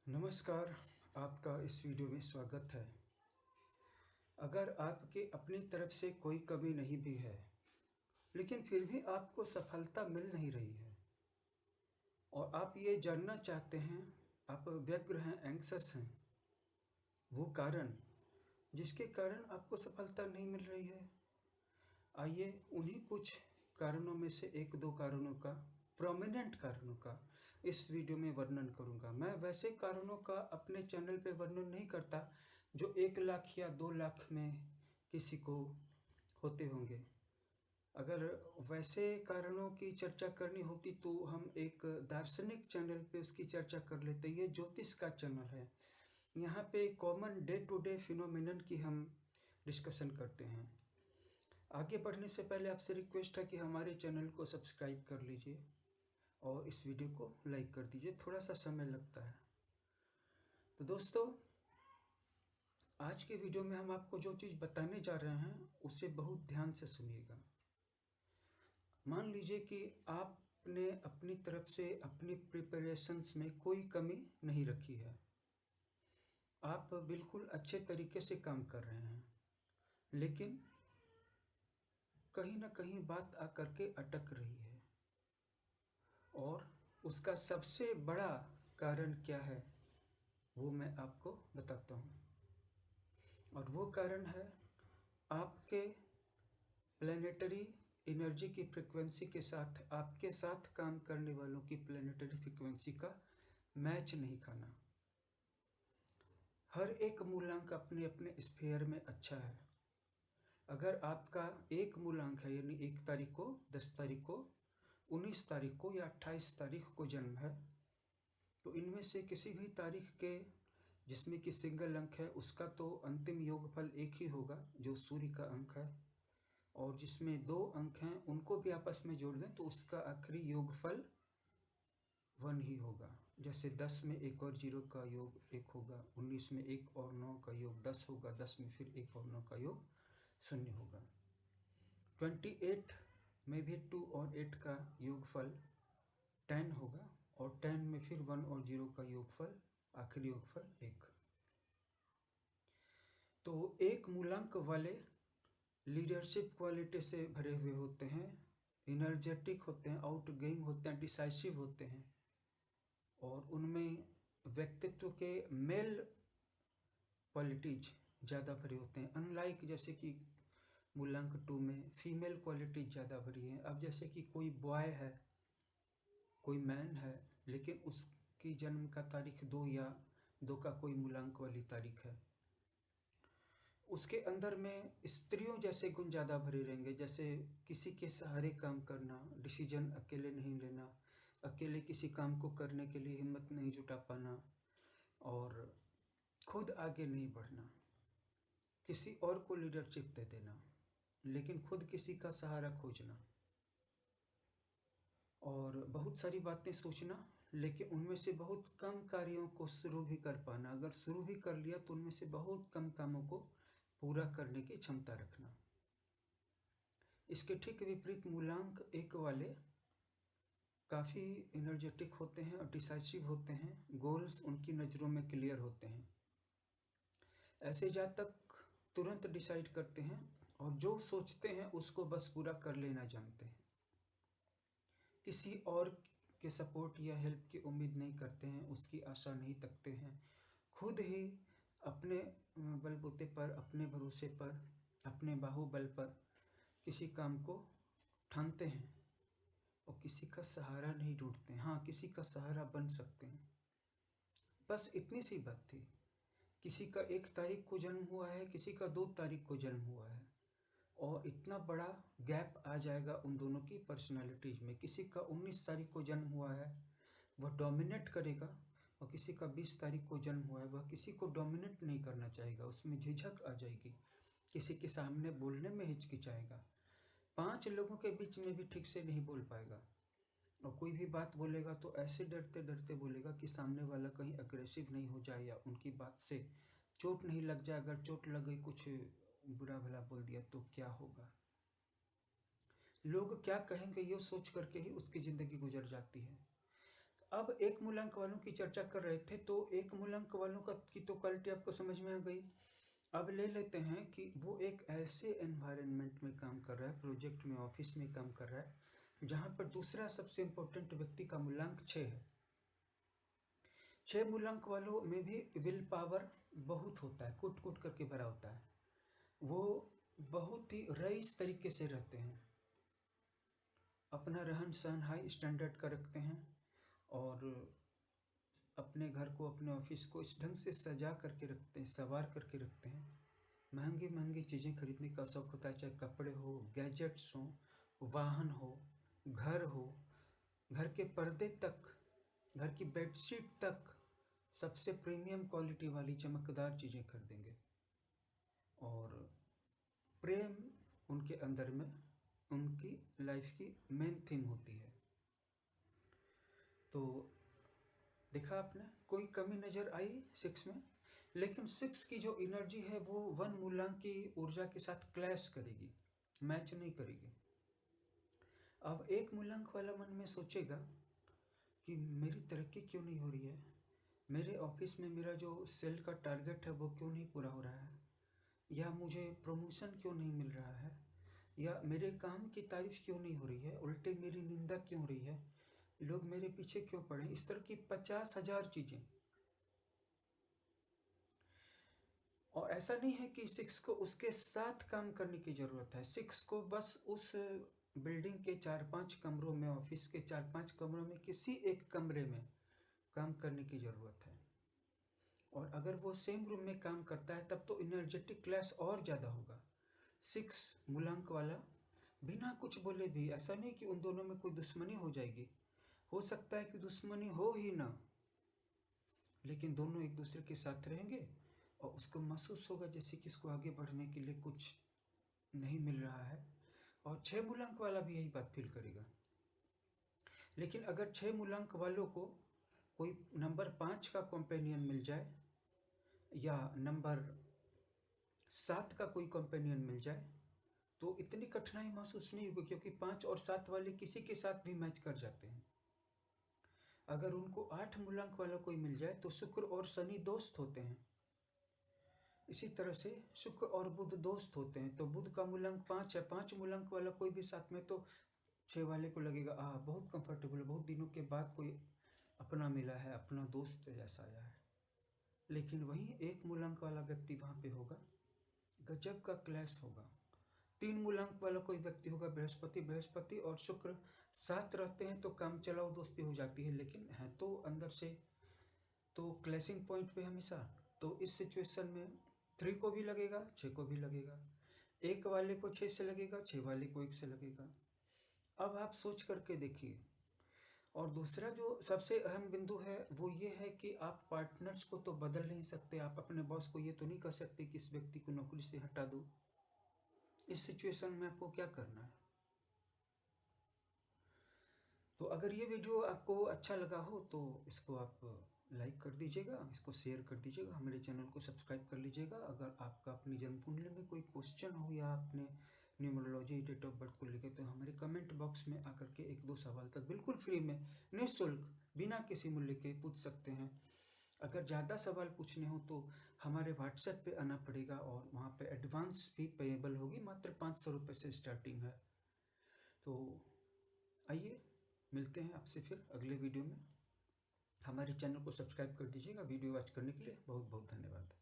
नमस्कार। आपका इस वीडियो में स्वागत है। अगर आपके अपनी तरफ से कोई कमी नहीं भी है, लेकिन फिर भी आपको सफलता मिल नहीं रही है और आप ये जानना चाहते हैं, आप व्यग्र हैं, एंग्ज़ियस हैं, वो कारण जिसके कारण आपको सफलता नहीं मिल रही है। आइए उन्हीं कुछ कारणों में से 1-2 कारणों का, प्रोमिनेंट कारणों का इस वीडियो में वर्णन करूँगा। मैं वैसे कारणों का अपने चैनल पे वर्णन नहीं करता जो 1 लाख या 2 लाख में किसी को होते होंगे। अगर वैसे कारणों की चर्चा करनी होती तो हम एक दार्शनिक चैनल पे उसकी चर्चा कर लेते। ये ज्योतिष का चैनल है। यहाँ पे common day to day phenomenon की हम डिस्कशन करते हैं। आगे बढ़ने से पहले आपसे रिक्वेस्ट है कि हमारे चैनल को सब्सक्राइब कर लीजिए और इस वीडियो को लाइक कर दीजिए। थोड़ा सा समय लगता है। तो दोस्तों, आज के वीडियो में हम आपको जो चीज़ बताने जा रहे हैं उसे बहुत ध्यान से सुनिएगा। मान लीजिए कि आपने अपनी तरफ से अपनी प्रिपरेशंस में कोई कमी नहीं रखी है। आप बिल्कुल अच्छे तरीके से काम कर रहे हैं, लेकिन कहीं ना कहीं बात आकर के अटक रही है। और उसका सबसे बड़ा कारण क्या है वो मैं आपको बताता हूँ। और वो कारण है आपके प्लैनेटरी एनर्जी की फ्रिक्वेंसी के साथ, आपके साथ काम करने वालों की प्लैनेटरी फ्रिक्वेंसी का मैच नहीं खाना। हर एक मूलांक अपने अपने स्फीयर में अच्छा है। अगर आपका एक मूलांक है, यानी 1 तारीख को, 10 तारीख को, 19 तारीख को या 28 तारीख को जन्म है, तो इनमें से किसी भी तारीख के जिसमें कि सिंगल अंक है उसका तो अंतिम योगफल 1 ही होगा जो सूर्य का अंक है, और जिसमें 2 अंक हैं उनको भी आपस में जोड़ दें तो उसका आखिरी योगफल 1 ही होगा। जैसे 10 में 1 और 0 का योग 1 होगा, 19 में 1 और 9 का योग 10 होगा, 10 में फिर 1 और 9 का योग 0 होगा। 28 में भी 2 और 8 का योगफल 10 होगा, और 10 में फिर 1 और 0 का योगफल, आखिरी योगफल 1। तो एक मूलांक वाले लीडरशिप क्वालिटी से भरे हुए होते हैं, एनर्जेटिक होते हैं, आउटगोइंग होते हैं, डिसाइसिव होते हैं, और उनमें व्यक्तित्व के मेल क्वालिटीज ज़्यादा भरे होते हैं। अनलाइक जैसे कि मूलांक 2 में फीमेल क्वालिटीज ज़्यादा भरी हैं। अब जैसे कि कोई बॉय है, कोई मैन है, लेकिन उसकी जन्म का तारीख 2 या 2 का कोई मूलांक वाली तारीख है, उसके अंदर में स्त्रियों जैसे गुण ज़्यादा भरे रहेंगे। जैसे किसी के सहारे काम करना, डिसीजन अकेले नहीं लेना, अकेले किसी काम को करने के लिए हिम्मत नहीं जुटा पाना, और खुद आगे नहीं बढ़ना, किसी और को लीडरशिप दे देना लेकिन खुद किसी का सहारा खोजना, और बहुत सारी बातें सोचना लेकिन उनमें से बहुत कम कार्यों को शुरू भी कर पाना। अगर शुरू भी कर लिया तो उनमें से बहुत कम कामों को पूरा करने की क्षमता रखना। इसके ठीक विपरीत मूलांक 1 वाले काफ़ी एनर्जेटिक होते हैं और डिसाइसिव होते हैं। गोल्स उनकी नज़रों में क्लियर होते हैं। ऐसे जातक तुरंत डिसाइड करते हैं और जो सोचते हैं उसको बस पूरा कर लेना जानते हैं। किसी और के सपोर्ट या हेल्प की उम्मीद नहीं करते हैं, उसकी आशा नहीं तकते हैं। खुद ही अपने बलबूते पर, अपने भरोसे पर, अपने बाहुबल पर किसी काम को ठानते हैं और किसी का सहारा नहीं ढूंढते हैं। हाँ, किसी का सहारा बन सकते हैं। बस इतनी सी बात थी। किसी का 1 तारीख को जन्म हुआ है, किसी का 2 तारीख को जन्म हुआ है, और इतना बड़ा गैप आ जाएगा उन दोनों की पर्सनालिटीज़ में। किसी का 19 तारीख को जन्म हुआ है, वह डोमिनेट करेगा, और किसी का 20 तारीख को जन्म हुआ है, वह किसी को डोमिनेट नहीं करना चाहेगा, उसमें झिझक आ जाएगी, किसी के सामने बोलने में हिचकिचाएगा, 5 लोगों के बीच में भी ठीक से नहीं बोल पाएगा, और कोई भी बात बोलेगा तो ऐसे डरते डरते बोलेगा कि सामने वाला कहीं अग्रेसिव नहीं हो जाए या उनकी बात से चोट नहीं लग जाए। अगर चोट लग गई, कुछ बुरा भला बोल दिया तो क्या होगा, लोग क्या कहेंगे, ये सोच करके ही उसकी ज़िंदगी गुजर जाती है। अब एक मूलांक वालों की चर्चा कर रहे थे, तो एक मूलांक वालों की तो क्वालिटी आपको समझ में आ गई। अब ले लेते हैं कि वो एक ऐसे एनवायरनमेंट में काम कर रहा है, प्रोजेक्ट में, ऑफिस में काम कर रहा है, जहाँ पर दूसरा सबसे इम्पोर्टेंट व्यक्ति का मूलांक 6 है। 6 मूलांक वालों में भी विल पावर बहुत होता है, कुट कुट करके भरा होता है। वो बहुत ही रईस तरीके से रहते हैं, अपना रहन सहन हाई स्टैंडर्ड का रखते हैं और अपने घर को, अपने ऑफिस को इस ढंग से सजा करके रखते हैं, संवार करके रखते हैं। महंगी महंगी चीज़ें खरीदने का शौक़ होता है, चाहे कपड़े हो, गैजेट्स हो, वाहन हो, घर हो, घर के पर्दे तक, घर की बेडशीट तक सबसे प्रीमियम क्वालिटी वाली चमकदार चीज़ें खरीदेंगे। और प्रेम उनके अंदर में उनकी लाइफ की मेन थीम होती है। तो देखा आपने, कोई कमी नज़र आई 6 में, लेकिन 6 की जो एनर्जी है वो 1 मूलांक की ऊर्जा के साथ क्लैश करेगी, मैच नहीं करेगी। अब एक मूलांक वाला मन में सोचेगा कि मेरी तरक्की क्यों नहीं हो रही है, मेरे ऑफिस में मेरा जो सेल का टारगेट है वो क्यों नहीं पूरा हो रहा है, या मुझे प्रमोशन क्यों नहीं मिल रहा है, या मेरे काम की तारीफ क्यों नहीं हो रही है, उल्टे मेरी निंदा क्यों हो रही है, लोग मेरे पीछे क्यों पड़े। इस तरह की 50,000 चीज़ें। और ऐसा नहीं है कि 6 को उसके साथ काम करने की ज़रूरत है। 6 को बस उस बिल्डिंग के 4-5 कमरों में, ऑफिस के 4-5 कमरों में किसी एक कमरे में काम करने की ज़रूरत है। और अगर वो सेम रूम में काम करता है तब तो एनर्जेटिक क्लैश और ज़्यादा होगा। 6 मूलांक वाला बिना कुछ बोले भी, ऐसा नहीं कि उन दोनों में कोई दुश्मनी हो जाएगी, हो सकता है कि दुश्मनी हो ही ना, लेकिन दोनों एक दूसरे के साथ रहेंगे और उसको महसूस होगा जैसे कि उसको आगे बढ़ने के लिए कुछ नहीं मिल रहा है। और 6 मूलांक वाला भी यही बात फील करेगा। लेकिन अगर 6 मूलांक वालों को कोई नंबर 5 का कंपेनियन मिल जाए या नंबर 7 का कोई कंपेनियन मिल जाए तो इतनी कठिनाई महसूस नहीं होगी, क्योंकि 5 और 7 वाले किसी के साथ भी मैच कर जाते हैं। अगर उनको 8 मूलांक वाला कोई मिल जाए तो शुक्र और शनि दोस्त होते हैं। इसी तरह से शुक्र और बुध दोस्त होते हैं, तो बुध का मूलांक 5 है, 5 मूलांक वाला कोई भी साथ में, तो 6 वाले को लगेगा बहुत कंफर्टेबल है, बहुत दिनों के बाद कोई अपना मिला है, अपना दोस्त जैसा आया है। लेकिन वहीं 1 मूलांक वाला व्यक्ति वहाँ पे होगा, गजब का क्लैश होगा। 3 मूलांक वाला कोई व्यक्ति होगा, बृहस्पति और शुक्र साथ रहते हैं तो काम चलाओ दोस्ती हो जाती है, लेकिन है तो अंदर से तो क्लैशिंग पॉइंट पे हमेशा। तो इस सिचुएशन में 3 को भी लगेगा, 6 को भी लगेगा, 1 वाले को 6 से लगेगा, 6 वाले को 1 से लगेगा। अब आप सोच करके देखिए। और दूसरा जो सबसे अहम बिंदु है वो ये है कि आप पार्टनर्स को तो बदल नहीं सकते, आप अपने बॉस को ये तो नहीं कह सकते कि इस व्यक्ति को नौकरी से हटा दो। इस सिचुएशन में आपको क्या करना है? तो अगर ये वीडियो आपको अच्छा लगा हो तो इसको आप लाइक कर दीजिएगा, इसको शेयर कर दीजिएगा, हमारे चैनल को सब्सक्राइब कर लीजिएगा। अगर आपका अपनी जन्म कुंडली में कोई क्वेश्चन हो या आपने न्यूमरोलॉजी, डेट ऑफ बर्थ को लेकर, तो हमारे कमेंट बॉक्स में आकर के 1-2 सवाल तक बिल्कुल फ्री में, निःशुल्क, बिना किसी मूल्य के पूछ सकते हैं। अगर ज़्यादा सवाल पूछने हो तो हमारे व्हाट्सएप पे आना पड़ेगा और वहाँ पे एडवांस भी पेएबल होगी, मात्र 500 रुपये से स्टार्टिंग है। तो आइए मिलते हैं आपसे फिर अगले वीडियो में। हमारे चैनल को सब्सक्राइब कर दीजिएगा। वीडियो वॉच करने के लिए बहुत बहुत धन्यवाद।